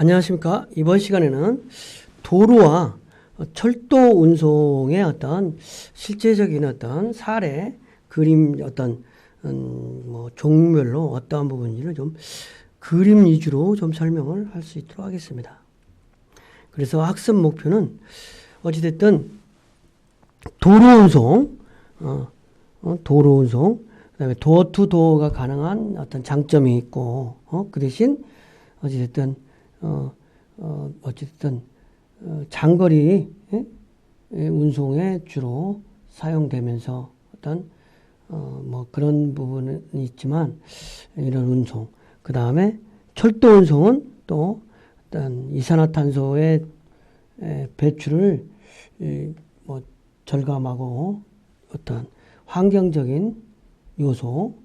안녕하십니까. 이번 시간에는 도로와 철도 운송의 어떤 실제적인 어떤 사례, 그림 어떤 종별로 어떠한 부분인지를 좀 그림 위주로 좀 설명을 할 수 있도록 하겠습니다. 그래서 학습 목표는 어찌됐든 도로 운송, 도로 운송, 그다음에 도어 투 도어가 가능한 어떤 장점이 있고, 그 대신 어찌됐든 장거리 운송에 주로 사용되면서 어떤 그런 부분은 있지만 이런 운송, 그 다음에 철도 운송은 또 어떤 이산화탄소의 배출을 절감하고 어떤 환경적인 요소,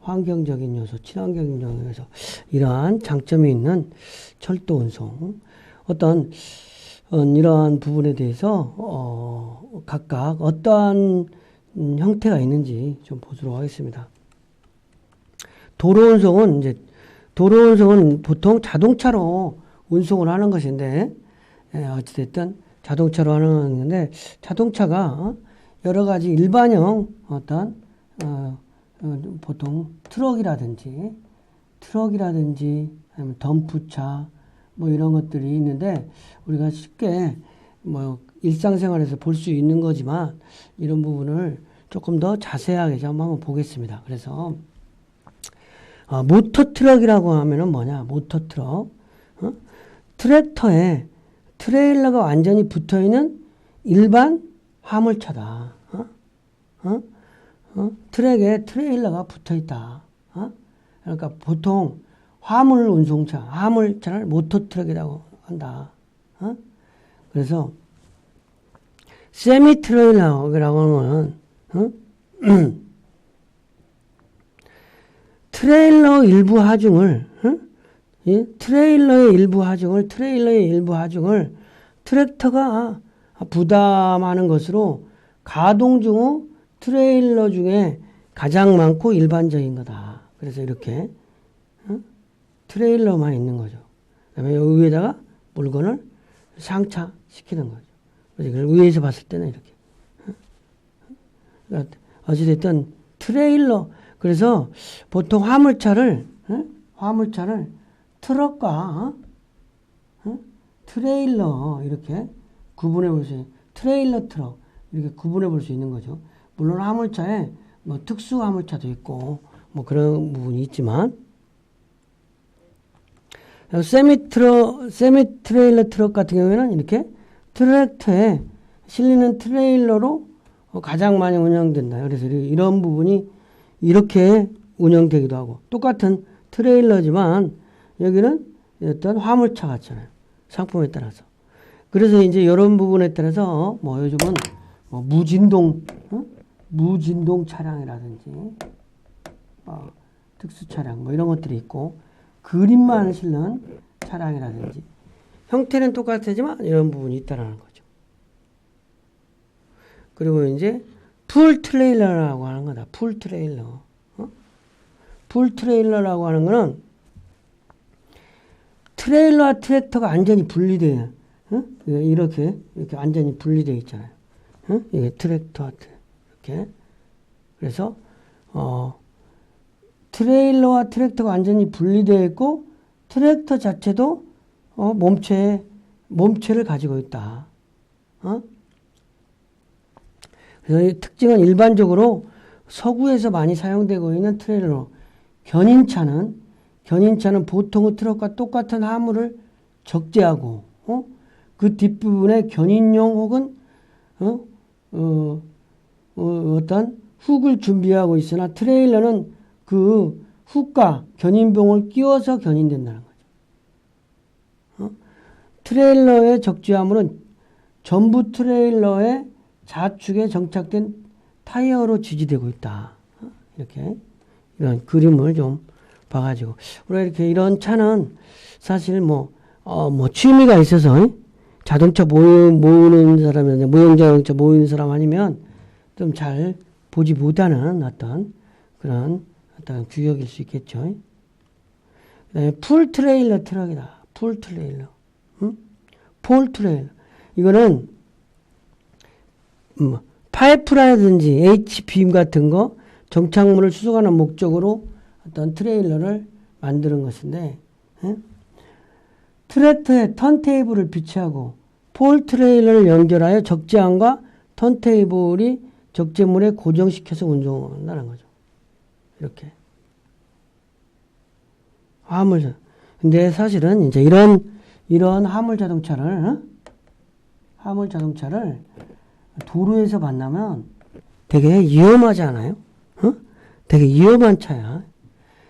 친환경적인 요소, 이러한 장점이 있는 철도 운송, 어떤 이러한 부분에 대해서 각각 어떠한 형태가 있는지 좀 보도록 하겠습니다. 도로 운송은 보통 자동차로 운송을 하는 것인데, 어찌됐든 자동차로 하는 건데, 자동차가 여러 가지 일반형 어떤 보통 트럭이라든지 아니면 덤프차 이런 것들이 있는데, 우리가 쉽게 일상생활에서 볼 수 있는 거지만 이런 부분을 조금 더 자세하게 한번 보겠습니다. 그래서 모터 트럭이라고 하면은 뭐냐? 모터 트럭, 트랙터에 트레일러가 완전히 붙어 있는 일반 화물차다. 트랙에 트레일러가 붙어 있다. 그러니까 보통 화물차를 모터 트럭이라고 한다. 그래서 세미 트레일러라고 하는 트레일러의 일부 하중을 트랙터가 부담하는 것으로 가동 중 트레일러 중에 가장 많고 일반적인 거다. 그래서 이렇게 트레일러만 있는 거죠. 그다음에 여기 위에다가 물건을 상차시키는 거죠. 그래서 위에서 봤을 때는 이렇게. 그러니까 어찌됐든 트레일러, 그래서 보통 화물차를 트럭과 트레일러 이렇게 구분해 볼 수 있는, 트레일러 트럭 이렇게 구분해 볼 수 있는 거죠. 물론 화물차에 특수 화물차도 있고 그런 부분이 있지만, 세미 트레일러 트럭 같은 경우에는 이렇게 트랙터에 실리는 트레일러로 가장 많이 운영된다. 그래서 이런 부분이 이렇게 운영되기도 하고, 똑같은 트레일러지만 여기는 어떤 화물차 같잖아요. 상품에 따라서. 그래서 이제 이런 부분에 따라서 요즘은 무진동 차량이라든지 특수 차량 이런 것들이 있고, 그림만 실는 차량이라든지 형태는 똑같지만 이런 부분이 있다라는 거죠. 그리고 이제 풀 트레일러라고 하는 거다. 풀 트레일러. 풀 트레일러라고 하는 거는 트레일러와 트랙터가 완전히 분리돼요. 이렇게 완전히 분리되어 있잖아요. 이게 트랙터와 이렇게. 그래서 트레일러와 트랙터가 완전히 분리되어 있고, 트랙터 자체도 몸체를 가지고 있다. 그래서 이 특징은 일반적으로 서구에서 많이 사용되고 있는 트레일러. 견인차는 보통의 트럭과 똑같은 화물을 적재하고, 그 뒷부분에 견인용 혹은 어떤 훅을 준비하고 있으나, 트레일러는 그 훅과 견인봉을 끼워서 견인된다는 거죠. 트레일러의 적재화물은 전부 트레일러의 좌측에 정착된 타이어로 지지되고 있다. 이렇게 이런 그림을 좀 봐가지고, 우리가 이렇게 이런 차는 사실 취미가 있어서 자동차 모으는 사람이나 무용자동차 모으는 사람 아니면 좀 잘 보지 못하는 어떤 그런 어떤 규격일 수 있겠죠. 풀 트레일러 트럭이다. 풀 트레일러. 풀 트레일러. 이거는 파이프라든지 H빔 같은 거 정착물을 수송하는 목적으로 어떤 트레일러를 만드는 것인데, 트랙터에 턴테이블을 비치하고 폴 트레일러를 연결하여 적재함과 턴테이블이 적재물에 고정시켜서 운송한다는 거죠. 이렇게. 화물. 근데 사실은 이제 이런 화물 자동차를 도로에서 만나면 되게 위험하지 않아요? 되게 위험한 차야.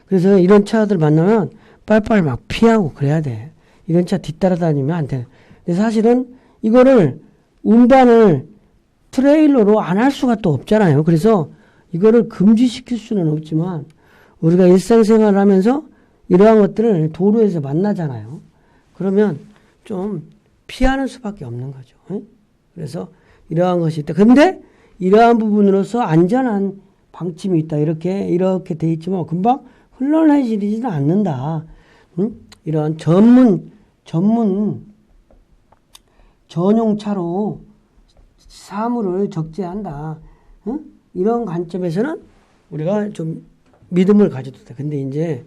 그래서 이런 차들 만나면 빨리빨리 막 피하고 그래야 돼. 이런 차 뒤따라다니면 안 돼. 근데 사실은 이거를 운반을 트레일러로 안 할 수가 또 없잖아요. 그래서 이거를 금지시킬 수는 없지만 우리가 일상생활을 하면서 이러한 것들을 도로에서 만나잖아요. 그러면 좀 피하는 수밖에 없는 거죠. 그래서 이러한 것이 있다. 근데 이러한 부분으로서 안전한 방침이 있다. 이렇게 돼 있지만 금방 혼란해지지는 않는다. 이런 전용차로 사물을 적재한다. 이런 관점에서는 우리가 좀 믿음을 가져도 돼. 근데 이제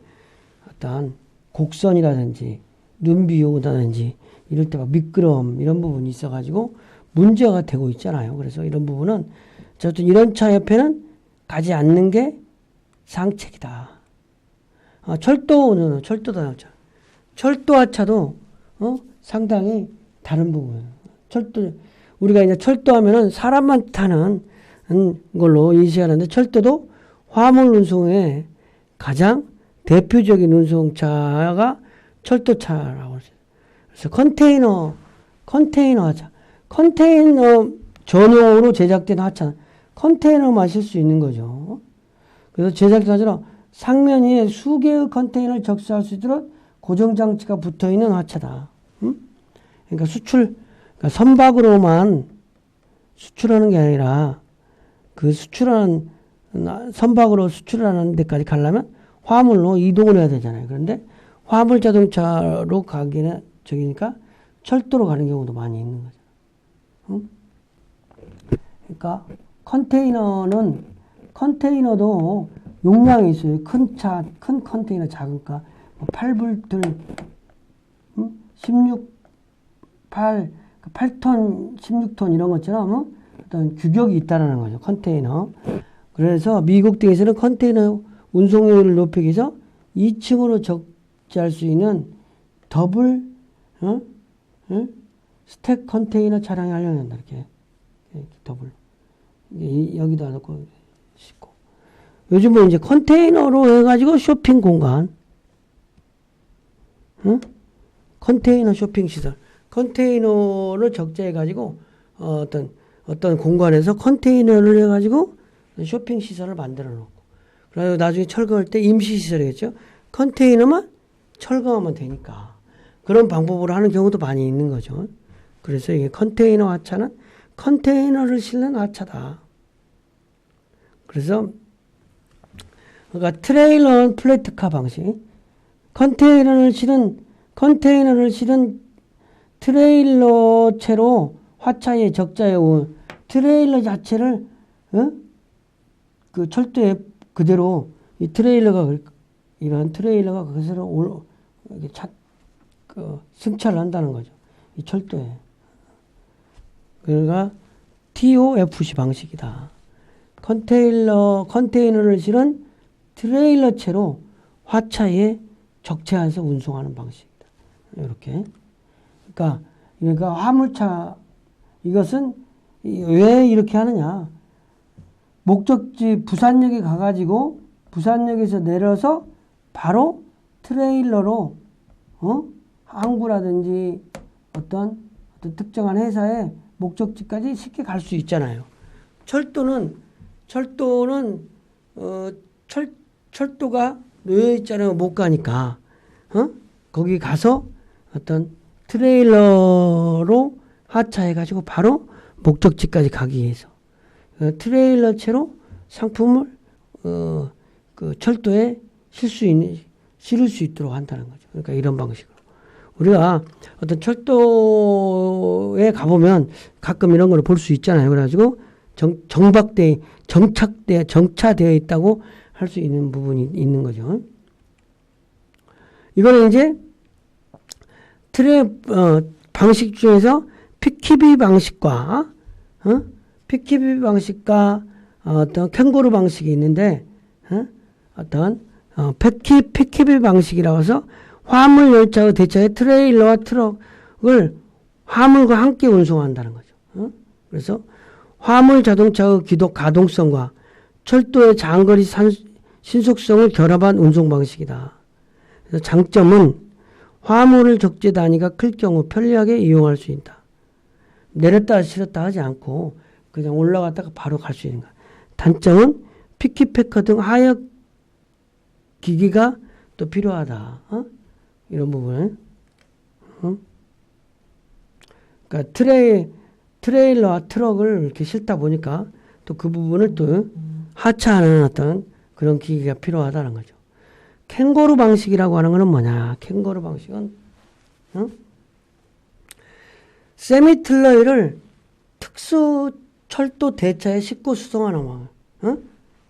어떤 곡선이라든지 눈 비 오다든지 이럴 때 막 미끄럼 이런 부분이 있어가지고 문제가 되고 있잖아요. 그래서 이런 부분은 어쨌든 이런 차 옆에는 가지 않는 게 상책이다. 철도하차도 상당히 다른 부분. 우리가 이제 철도하면은 사람만 타는 걸로 인식하는데 철도도 화물 운송의 가장 대표적인 운송차가 철도차라고 했어요. 그래서 컨테이너 하차. 컨테이너 전용으로 제작된 하차. 컨테이너만 실 수 있는 거죠. 그래서 제작된 하차는 상면 위에 수개의 컨테이너를 적재할 수 있도록 고정장치가 붙어 있는 하차다. 그러니까 그러니까 선박으로만 수출하는 게 아니라 그 선박으로 수출하는 데까지 가려면 화물로 이동을 해야 되잖아요. 그런데 화물 자동차로 가기는 저기니까 철도로 가는 경우도 많이 있는 거죠. 그러니까 컨테이너도 용량이 있어요. 큰 컨테이너, 작은 차, 8불들, 8톤, 16톤 이런 것처럼 어떤 규격이 있다는 거죠. 컨테이너. 그래서 미국 등에서는 컨테이너 운송률을 높이기 위해서 2층으로 적재할 수 있는 더블 스택 컨테이너 차량이 활용된다. 이렇게 더블. 여기다 놓고 싣고. 요즘은 이제 컨테이너로 해가지고 쇼핑 공간. 컨테이너 쇼핑 시설. 컨테이너를 적재해가지고 어떤 공간에서 컨테이너를 해가지고 쇼핑 시설을 만들어 놓고. 그래서 나중에 철거할 때 임시 시설이겠죠. 컨테이너만 철거하면 되니까. 그런 방법으로 하는 경우도 많이 있는 거죠. 그래서 이게 컨테이너 하차는 컨테이너를 실는 하차다. 그래서 그러니까 트레일러는 플랫카 방식. 컨테이너를 실은 트레일러체로 화차에 적재해 온 트레일러 자체를 그 철도에 그대로 이런 트레일러가 그것으로 승차를 한다는 거죠. 이 철도에. 그러니까 TOFC 방식이다. 컨테이너를 실은 트레일러체로 화차에 적재해서 운송하는 방식이다. 이렇게. 그러니까 화물차 이것은 왜 이렇게 하느냐? 목적지 부산역에 가가지고 부산역에서 내려서 바로 트레일러로 항구라든지 어떤 특정한 회사의 목적지까지 쉽게 갈 수 있잖아요. 철도가 놓여 있잖아요. 못 가니까 거기 가서 어떤 트레일러로 하차해가지고 바로 목적지까지 가기 위해서 트레일러체로 상품을 그 철도에 실을 수 있도록 한다는 거죠. 그러니까 이런 방식으로 우리가 어떤 철도에 가보면 가끔 이런 걸 볼 수 있잖아요. 그래가지고 정차되어 있다고 할 수 있는 부분이 있는 거죠. 이거는 이제 방식 중에서 피키비 방식과 어떤 캥거루 방식이 있는데, 어떤 피키비 방식이라고 해서 화물 열차의 대차에 트레일러와 트럭을 화물과 함께 운송한다는 거죠. 그래서 화물 자동차의 가동성과 철도의 장거리 신속성을 결합한 운송 방식이다. 그래서 장점은 화물을 적재 단위가 클 경우 편리하게 이용할 수 있다. 내렸다 실었다 하지 않고 그냥 올라갔다가 바로 갈 수 있는 거야. 단점은 피키패커 등 하역 기기가 또 필요하다. 이런 부분. 그러니까 트레일러와 트럭을 이렇게 실다 보니까 또 그 부분을 또 하차하는 어떤 그런 기기가 필요하다는 거죠. 캥거루 방식이라고 하는 거는 뭐냐? 캥거루 방식은 세미트레일을 특수 철도 대차에 싣고 수송하는 거.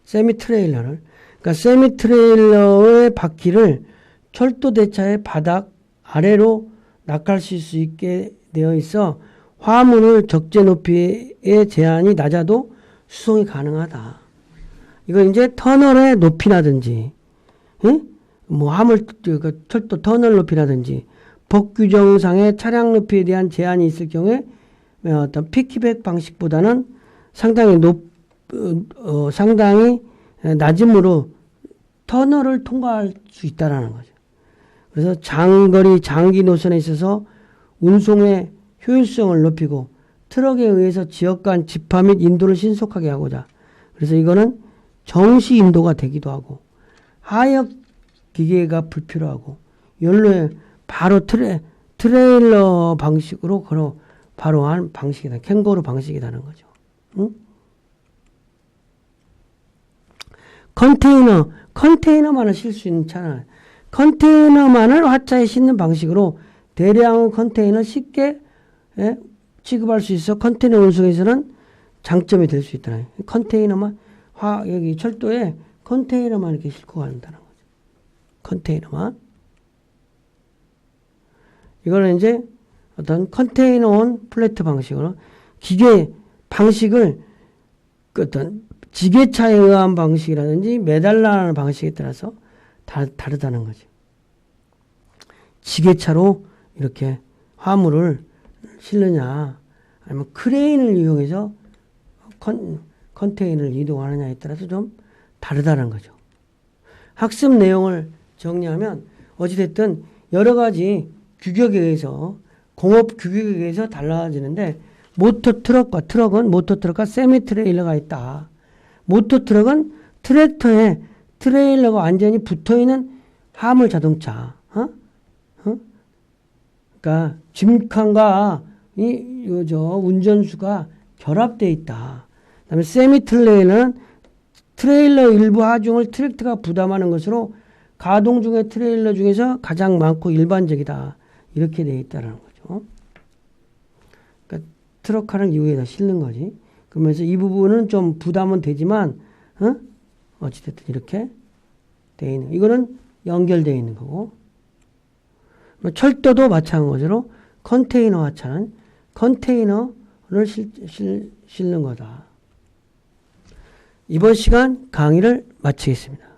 세미트레일러를. 그러니까 세미트레일러의 바퀴를 철도 대차의 바닥 아래로 낙하실 수 있게 되어 있어 화물을 적재 높이의 제한이 낮아도 수송이 가능하다. 이거 이제 터널의 높이라든지, 뭐 철도 터널 높이라든지 법 규정상의 차량 높이에 대한 제한이 있을 경우에 어떤 피키백 방식보다는 상당히 상당히 낮음으로 터널을 통과할 수 있다라는 거죠. 그래서 장기 노선에 있어서 운송의 효율성을 높이고 트럭에 의해서 지역 간 집화 및 인도를 신속하게 하고자. 그래서 이거는 정시 인도가 되기도 하고 하역 기계가 불필요하고 연료에 바로 트레일러 방식으로 바로 한 방식이다. 캥거루 방식이라는 거죠. 컨테이너만을 실 수 있는 차는 컨테이너만을 화차에 싣는 방식으로 대량의 컨테이너를 쉽게 취급할 수 있어 컨테이너 운송에서는 장점이 될 수 있다는 거예요. 컨테이너만 여기 철도에 컨테이너만 이렇게 싣고 간다는 거죠. 컨테이너만. 이거는 이제 어떤 컨테이너 온 플랫 방식으로 기계 방식을 어떤 지게차에 의한 방식이라든지 매달라는 방식에 따라서 다르다는 거죠. 지게차로 이렇게 화물을 실느냐 아니면 크레인을 이용해서 컨테이너를 이동하느냐에 따라서 좀 다르다는 거죠. 학습 내용을 정리하면 어찌됐든 여러 가지 규격에 의해서 공업 규격에 의해서 달라지는데 모터 트럭과 세미 트레일러가 있다. 모터 트럭은 트랙터에 트레일러가 완전히 붙어있는 화물 자동차. 그러니까 짐칸과 운전수가 결합되어 있다. 그다음에 세미 트레일러는 트레일러 일부 하중을 트랙터가 부담하는 것으로 가동 중의 트레일러 중에서 가장 많고 일반적이다. 이렇게 되어 있다는 거죠. 그러니까 트럭하는 이후에다 실는 거지. 그러면서 이 부분은 좀 부담은 되지만 어찌됐든 이렇게 되어 있는 이거는 연결되어 있는 거고 철도도 마찬가지로 컨테이너 하차는 컨테이너를 실는 거다. 이번 시간 강의를 마치겠습니다.